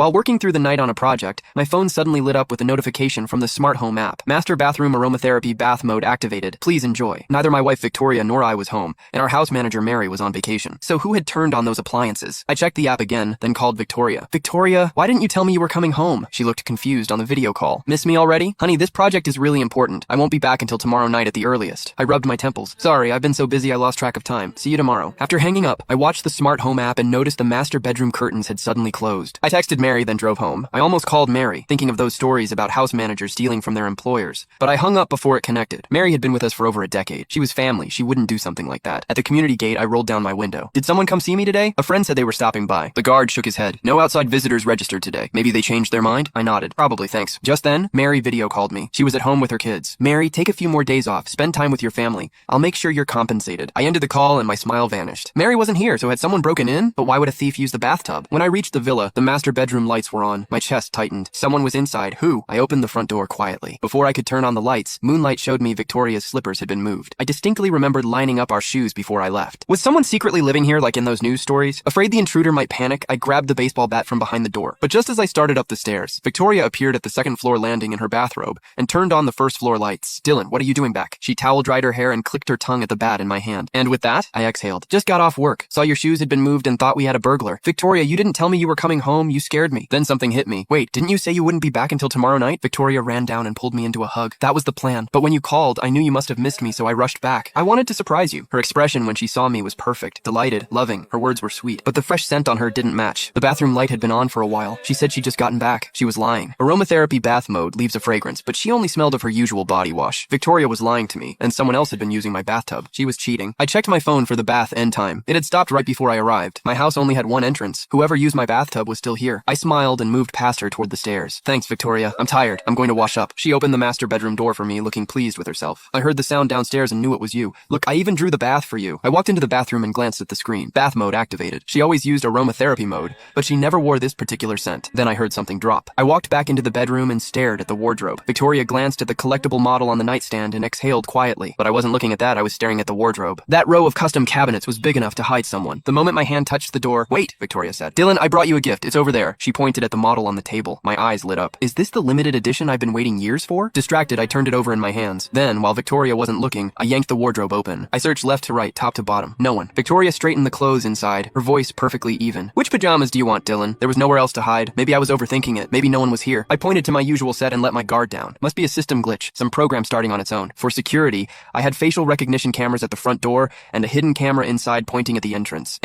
While working through the night on a project, my phone suddenly lit up with a notification from the smart home app. Master bathroom aromatherapy bath mode activated. Please enjoy. Neither my wife Victoria nor I was home, and our house manager Mary was on vacation. So who had turned on those appliances? I checked the app again, then called Victoria. Victoria, why didn't you tell me you were coming home? She looked confused on the video call. Miss me already? Honey, this project is really important. I won't be back until tomorrow night at the earliest. I rubbed my temples. Sorry, I've been so busy I lost track of time. See you tomorrow. After hanging up, I watched the smart home app and noticed the master bedroom curtains had suddenly closed. I texted Mary, then drove home. I almost called Mary, thinking of those stories about house managers stealing from their employers. But I hung up before it connected. Mary had been with us for over a decade. She was family. She wouldn't do something like that. At the community gate, I rolled down my window. Did someone come see me today? A friend said they were stopping by. The guard shook his head. No outside visitors registered today. Maybe they changed their mind? I nodded. Probably, thanks. Just then, Mary video called me. She was at home with her kids. Mary, take a few more days off. Spend time with your family. I'll make sure you're compensated. I ended the call and my smile vanished. Mary wasn't here, so had someone broken in? But why would a thief use the bathtub? When I reached the villa, the master bedroom lights were on. My chest tightened. Someone was inside. Who? I opened the front door quietly. Before I could turn on the lights, moonlight showed me Victoria's slippers had been moved. I distinctly remembered lining up our shoes before I left. Was someone secretly living here like in those news stories? Afraid the intruder might panic, I grabbed the baseball bat from behind the door. But just as I started up the stairs, Victoria appeared at the second floor landing in her bathrobe and turned on the first floor lights. Dylan, what are you doing back? She towel dried her hair and clicked her tongue at the bat in my hand. And with that, I exhaled. Just got off work. Saw your shoes had been moved and thought we had a burglar. Victoria, you didn't tell me you were coming home. You scared me. Then something hit me. Wait, didn't you say you wouldn't be back until tomorrow night? Victoria ran down and pulled me into a hug. That was the plan. But when you called, I knew you must have missed me, so I rushed back. I wanted to surprise you. Her expression when she saw me was perfect. Delighted, loving. Her words were sweet. But the fresh scent on her didn't match. The bathroom light had been on for a while. She said she'd just gotten back. She was lying. Aromatherapy bath mode leaves a fragrance, but she only smelled of her usual body wash. Victoria was lying to me, and someone else had been using my bathtub. She was cheating. I checked my phone for the bath end time. It had stopped right before I arrived. My house only had one entrance. Whoever used my bathtub was still here. I smiled and moved past her toward the stairs. Thanks, Victoria. I'm tired. I'm going to wash up. She opened the master bedroom door for me, looking pleased with herself. I heard the sound downstairs and knew it was you. Look, I even drew the bath for you. I walked into the bathroom and glanced at the screen. Bath mode activated. She always used aromatherapy mode, but she never wore this particular scent. Then I heard something drop. I walked back into the bedroom and stared at the wardrobe. Victoria glanced at the collectible model on the nightstand and exhaled quietly. But I wasn't looking at that, I was staring at the wardrobe. That row of custom cabinets was big enough to hide someone. The moment my hand touched the door, "Wait," Victoria said. "Dylan, I brought you a gift. It's over there." She pointed at the model on the table. My eyes lit up. Is this the limited edition I've been waiting years for? Distracted, I turned it over in my hands. Then, while Victoria wasn't looking, I yanked the wardrobe open. I searched left to right, top to bottom. No one. Victoria straightened the clothes inside, her voice perfectly even. "Which pajamas do you want, Dylan?" There was nowhere else to hide. Maybe I was overthinking it. Maybe no one was here. I pointed to my usual set and let my guard down. Must be a system glitch, some program starting on its own. For security, I had facial recognition cameras at the front door and a hidden camera inside pointing at the entrance.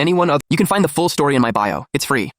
You can find the full story in my bio. It's free.